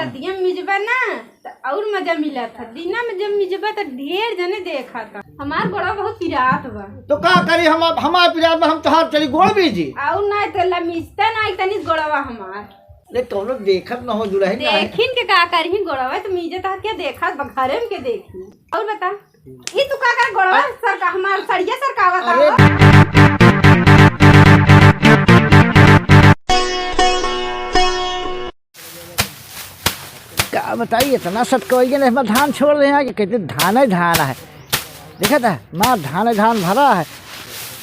रतिया में मिजबा ना तो और मजा मिला था। दिना में जब मिजबा तो ढेर जने देखा था। हमार गोड़ा बहुत पिरात बा। तो का करी हम हमार पिरात में हम तोहार चली गोड़ बीजी और ना तो मिजता ना तनी गोड़वा हमार ले कौनो देखत न हो दुल्हन देखिन के का करही गोड़वा तो मिजे तो क्या देखा घरे में के देखी। और बता ये तू का कर गोड़वा सर का हमार सड़िया सरकावा था। क्या बताइए इतना सटकोई ने धान छोड़ रहे हैं कि कहते धान ही धान है। देखा था माँ धान भरा है।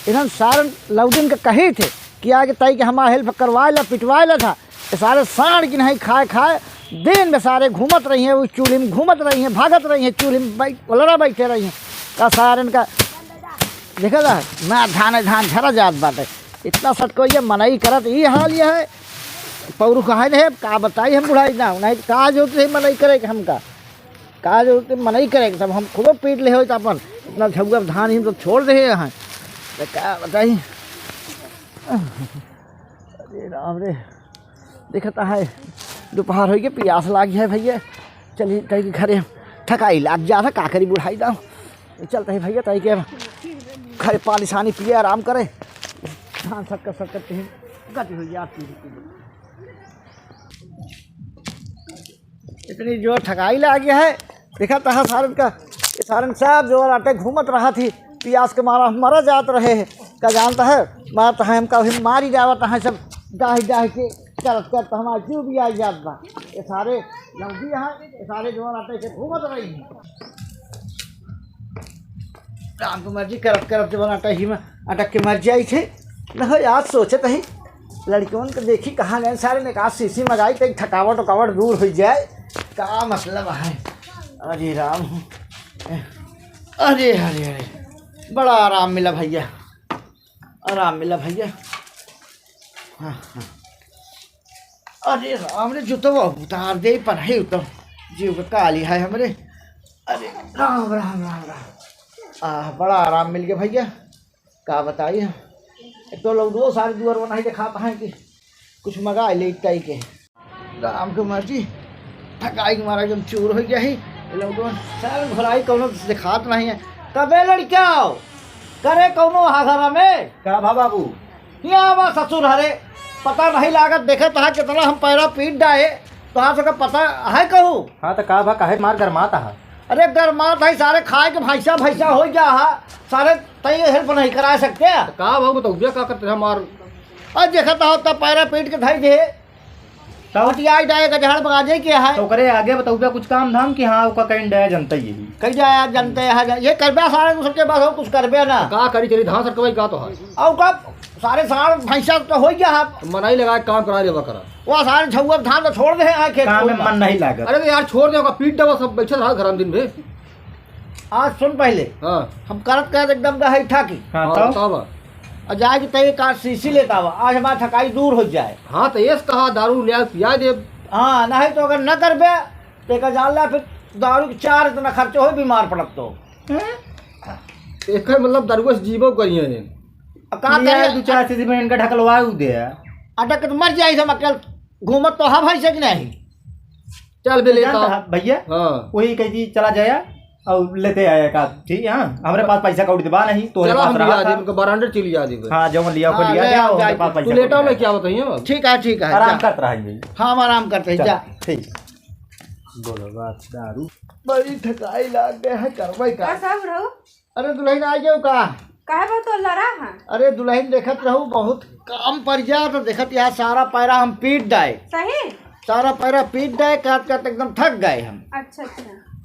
इधर सारे लौदिन के कही थे कि आगे तय के हमारा हेल्प करवाए ला पिटवाए ला था। सारे साड़ की नहीं खाए दिन में सारे घूमत रही हैं उस चूल्ही में घूमत रही हैं भागत रही हैं चूल्ही में लड़ा बैठे रही हैं का सारे का देखा था ना धान झरा जात बात है। इतना सटकोई मनई करत ये हाल ये है पौरू कहा है का बताई हम बुढ़ाई ना नहीं का जो मनई करे हमका का जो मनई करे सब हम खुदो पीट ले हो तो अपन इतना झुआ धान ही तो छोड़ दे यहाँ तो क्या बताई। अरे राम रे देखता है दोपहर हो गया प्यास लाग गया है भैया। चलिए तय घरे थकाई लाग जा था का करी बुढ़ाई दाओ चलते है भैया तय के घरे पानी सानी पिए आराम करे धान सकते हैं गति हो गया इतनी जो ठकाई ला गया है। देखा था सारन का ये सारन साहब जो आटे घूमत रहा थी प्यास के मारा मरा जात रहे हैं का जानता है मारता है हमका मारी जावता है सब डाह के करत हमारा जीव भी आ जात बा। ये सारे लौदी यहाँ ये सारे जो आटे से घूमत रही हैं राम को मर्जी करत जो आटा ही में अटक के मर जाई थे न हो आज सोचत ही लड़कियों को देखी कहाँ गए सारे ने कहा शीशी मंगाई तो थकावट उकावट दूर हो जाए का मतलब है। अरे राम अरे अरे अरे बड़ा आराम मिला भैया आराम मिला भैया। हाँ हाँ अरे राम रे जो तो उतार दे पर है उतर जीव का काली है हमरे। अरे राम राम राम राम बड़ा आराम मिल गया भैया का बताइए। तो लोग दो सारे दुआर बना ही दिखाता है कि कुछ मंगा ले तय के राम की मर्जी थकाई मारा एकदम चूर हो गया ही लोग सारे भलाई कौनो दिखात नहीं है। कबे लड़किया करे कौनो हाघरा में क्या बाबू यहाँ बा ससुर हरे पता नहीं लागत देखे तो कितना हम पैरा पीट डाए तो हाँ सका पता है कहूँ। हाँ तो का भा काहे मार गरमाता है। अरे गरमात है सारे खाए के भैसा हो गया है सारे तय हेल्प नहीं करा सकते का भाव बताओ क्या करते हैं मार और देखा तो होता पैरा पीट के धाई दे टवटिया डाएगा जहड़ बगाजे क्या है तो करे आगे बताओ कुछ काम धाम कि हाँ उसका कहीं डे जनता ही कहीं जाया जनते है ये करबे सारे सबके पास हो कुछ करबे ना का करी चली धान सरकवाई का तो है और कब सारे साड़ भैंसा तो हो गया है मनाई लगा काम करा देवा करा वो सारे छुआ धान तो छोड़ दे खेत में मन नहीं लगा। अरे यार छोड़ दे पीट दे सब बैठे रहा घर दिन में। आज सुन पहले हाँ हम करत एकदम गहरी ठाकी और जाके तय का शीशी लेता हुआ आज हमारा थकाई दूर हो जाए। हाँ तो ये कहा दारू लिया पिया दे। हाँ नहीं तो अगर न करबे तो जान ला फिर दारू के 4 इतना खर्चे हो बीमार पड़त तो एक मतलब दारू से जीवो करिए का दो चार चीज में इनका ढकलवा दे अटक तो मर जाए हम अकेल घूमत तो हम है नहीं चल बे लेता भैया। हाँ वही कही चला जाया और लेते आया का ठीक है। हाँ हमारे पास पैसा कौड़ी दबा नहीं तो बरांडर चली जा दी। हाँ जो लिया को लिया हमारे पास पैसा लेटा ले क्या बताइए। ठीक है आराम करते रहेंगे। हाँ हम आराम करते हैं जा ठीक बोलो बात दारू बड़ी थकाई लाग गया है करवाई का सब रहो। अरे दुल्हन आ जाओ का काहे बहुत तो लड़ा है। अरे दुल्हन देखत रहू बहुत काम पड़ जा तो देखत यहाँ सारा पैरा हम पीट डाए सही सारा पैरा पीट डाए करते एकदम थक गए हम। अच्छा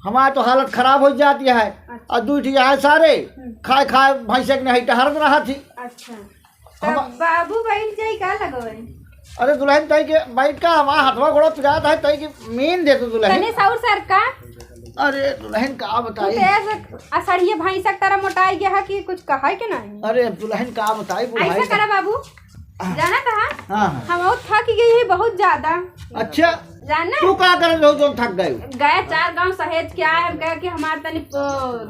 हमारा तो हालत खराब हो जाती है। और दूध यहाँ सारे खाए भैंसे के नहीं टहरत रहा थी। अच्छा बाबू बैठ जाए का लगो। अरे दुल्हन तय के बैठ का हमारा हथवा घोड़ा पिरात है तय की मीन दे तो दुल्हन सर का। अरे दुल्हन का बताई असड़िए भैंसा तरह मोटाई गया है कि कुछ कहा के नहीं। अरे दुल्हन का बताई ऐसा करा बाबू जाना था। हाँ हम थक गई है बहुत ज्यादा। अच्छा जाना तू क्या कर रहे हो जो थक गए गए 4 गांव सहेज के आए हम कह कि हमारे तनी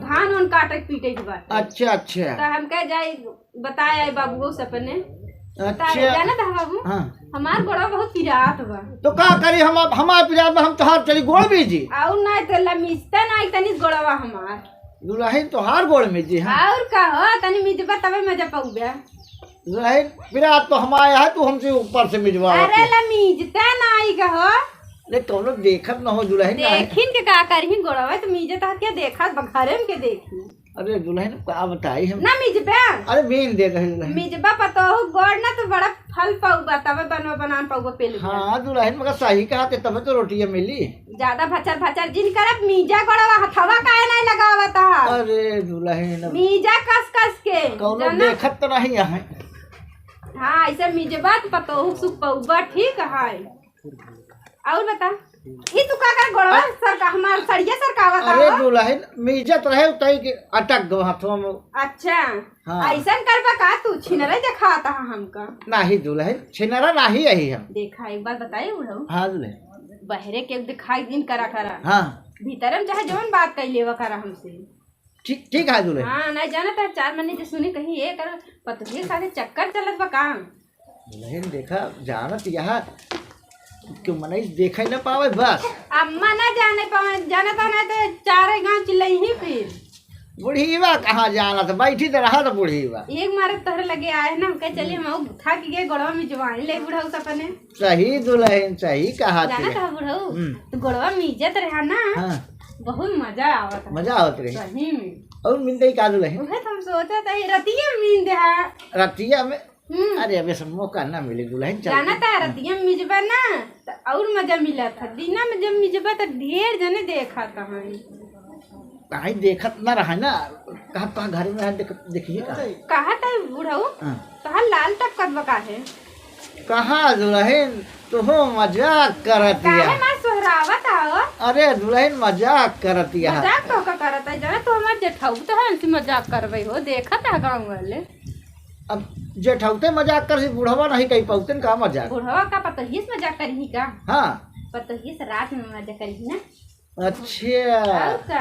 धान काटे पीटे के बाद। अच्छा तो हम कह जाए बताए बाबू सपने अच्छा जाना था बाबू, हाँ हमार गोड़ा बहुत पिरात बा। तो का करी हम हमार पिजाब में हम तोहार चली गोड़ में जी और नहीं तो लमिस्ता नहीं तनी गोड़वा हमार। दुल्हन तोहार गोड़ में जी हाँ और का हो तनी मिजबा तबे मजा पाऊबे। दुल्हन विराट तो हमारे है तू हमसे ऊपर से मिजवा अरे लमिजता नहीं का हो, अरे कौनो देखत न हो दुल्हन का है। देखिन के का करही गोड़वा तो मिजे तो क्या देखत बघारे में के देखी अरे दुल्हन का बताई हम ना मिजबे। अरे बीन दे रही दुल्हन मिजबा पतोहू गोड़ ना तो बड़ा फल पाऊबा तबे बनवा बनान पाऊबा पेल। हाँ दुल्हन मगर सही कहा थे तबे तो रोटियां मिली। ज्यादा भचर भचर जिन करब मिजा गोड़वा हथवा काहे नहीं लगावता। अरे दुल्हन मिजा कस कस के कौनो जाना? देखत तो नहीं है। हाँ ऐसे मिजबा तो पतोहू सुख पाऊबा ठीक है। और बता ई तू का कर गोड़वा सर का हमार सड़िया सरकावत अरे हो। दुल्हन मिजत रहे उतई के अटक गो हाथों में। अच्छा हाँ। ऐसन करबा का तू छिनरे दिखाता है हमका। नाही दुल्हन छिनरा नाही यही हम। देखा एक बार बताइए उड़ो हाँ दुल्हन बहरे के दिखाई दिन करा करा हाँ भीतर में चाहे जवन बात कही लेवा करा हमसे। ठीक ठीक है दुल्हन। हाँ नहीं जाना था चार महीने जो सुनी कहीं ये कर पतली साथे चक्कर चलत बा काम। दुल्हन देखा जानत यहाँ क्यों मनाई देखा न पावे बस। अम्मा ना जाने पावे जाना था ना तो चारे गांव चिल्लाई ही फिर। बूढ़ीवा कहाँ जाना था बैठी तो रहा था बूढ़ीवा। एक मारे तोहरे लगे आए ना हम कहे चलिए हम थक गए गोड़वा में जवानी ले बुढ़ऊ सपने। सही दुल्हन सही कहा जाना थी। था बुढ़ऊ तो गोड़वा में इज्जत रहा ना हाँ बहुत मजा आवत है। मजा आवत रही सही में और मिलते का दुल्हन उहे तो हम सोचा था रतिया में नींद है। रतिया में अरे अबे सब मौका ना मिले दुल्हन जाना था रतिया में मिजबा ना तो और मजा मिला था। दिना में जब मिजबा तो ढेर जने देखा था हमें। कहीं देखत न रहा ना कहा कहा घर में है देखिए कहा कहा था बुढ़ऊ हाँ। कहा लाल टपकत बका है कहा दुल्हन तो हो मजाक करतिया। काहे मार सोहरावत आओ। अरे दुल्हन मजाक करतिया। मजाक तो का करत है जाना तो हमार जेठाऊ तो है हमसे मजाक करबे हो देखा था गांव वाले। अब जेठौते मजाक कर बूढ़वा नहीं कही पौतन का मजाक। बुढ़वा का पतोही से मजाक करही का। हाँ पतोही से रात में मजाक करही ना। अच्छा और का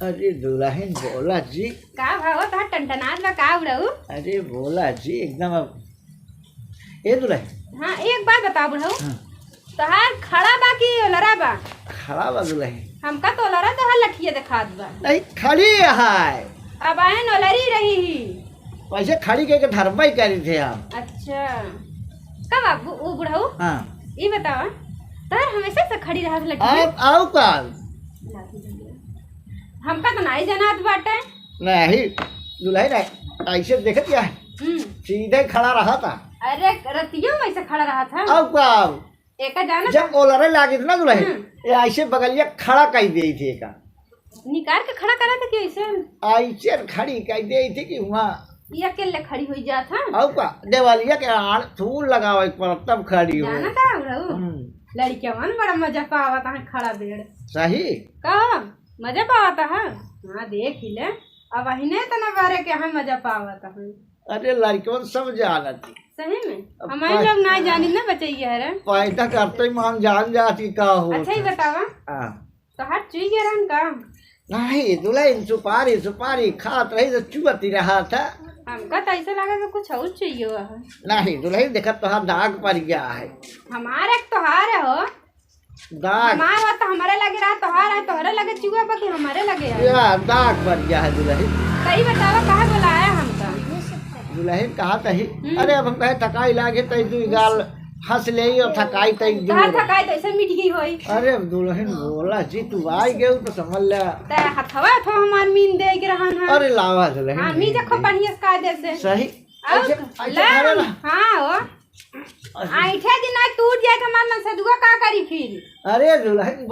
अरे दुल्हन बोला जी का भाव था टनटनात बा का बुढ़ऊ। अरे बोला जी एकदम अब ए दुल्हन हाँ एक बात बता बुढ़ऊ हाँ। तहार खड़ा बा कि लड़ा बा। खड़ा बा दुल्हन हमका तो लड़ा तो लठिया दिखात बा। नहीं खड़ी है अब आए नोलरी रही ही। वैसे खड़ी के धरबा ही करी थे हम। अच्छा कब आप वो बुढ़ऊ हाँ ये बतावा तार हमेशा से खड़ी रहा लठिया। अब आओ कल हमका तो नहीं जनात बाटे। नहीं दुल्हन ऐसे देखत क्या है सीधे खड़ा रहा था। अरे रतियों में ऐसे खड़ा रहा था। अब कब एका जाना जब ओलरे लागी थी ना दुल्हन ये ऐसे बगलिया खड़ा कही दी थी का निकाल के खड़ा करा था कि ऐसे ऐसे खड़ी कही दी थी कि वहाँ ये अकेले खड़ी हुई जात था। अब का देवालिया के आड़ फूल लगावे पर तब खड़ी हो। जाना था बुढ़ऊ लड़कियां मन बड़ा मजा पावत है खड़ा बेड़ सही का मजा पावत है। हाँ देख ही ले अब अहिने तना बारे के हम मजा पावत है। अरे लड़कियों सब जाना थी सही में हमारे लोग नहीं जानी ना बचैया है। पैदा करते ही मान जान जाती का हो। अच्छा ही बतावा हाँ। तो हर चुई गया रहन का। नहीं दुल्हन सुपारी सुपारी खात रही तो चुबती रहा था। हमका तो ऐसा लगा कि कुछ और चाहिए हुआ है। नहीं दुल्हन देखा तो दाग पड़ गया है। हमारे एक त्योहार है हो दाग हमारा तो हमारे लगे रहा त्योहार है तोहरे लगे चुआ बाकी हमारे लगे है। या दाग पड़ गया है दुल्हन। सही बतावा कहाँ बुलाया हमका। दुल्हन कहा तही अरे अब हम कहे थकाई लागे तई तू गाल हंस ले और थकाई तई तहार थकाई तो ऐसे मिट गई होई। अरे दुल्हन बोला जी तू आई गए तो समझ ले। ते हथवा थो हमार मीन दे के रहन है। अरे लावा दुल्हन हां मी देखो बढ़िया से कायदे से सही ऐसे ऐसे ले करे ना। हां हो आइठे दिन ना टूट जाए तो हमार मन से दुआ का करी फिर। अरे दुल्हन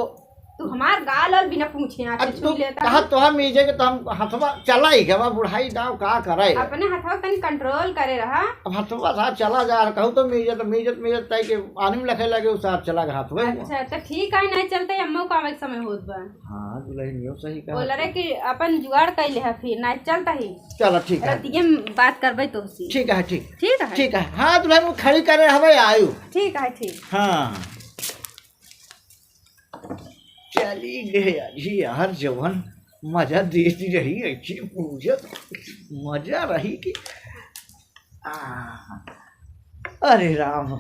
तू हमार गाल और बिना पूछे आके अब छू तू लेता। कहा तो हम मीजे के तो हम हथवा चला ही गवा बुढ़ाई दाव का करे। अपने हथवा तनी कंट्रोल करे रहा। अब हथवा साथ चला जा रहा कहूँ तो मीजत तय के पानी में लखे लगे उस साथ चला गया हथवा। अच्छा तो ठीक है नहीं चलते अम्मा को आवे के समय होत बा। हाँ दुल्हन यो सही कहा। बोल रहे कि अपन जुगाड़ कैले है फिर नहीं चलता ही चलो ठीक है रतिये बात करबे तो सी। ठीक है ठीक ठीक है ठीक है। हाँ दुल्हन वो खड़ी करे हवे आयु। ठीक है ठीक। हाँ चली गई अजी यार जवन मजा देती रही अच्छी पूजा मजा रही कि अरे राम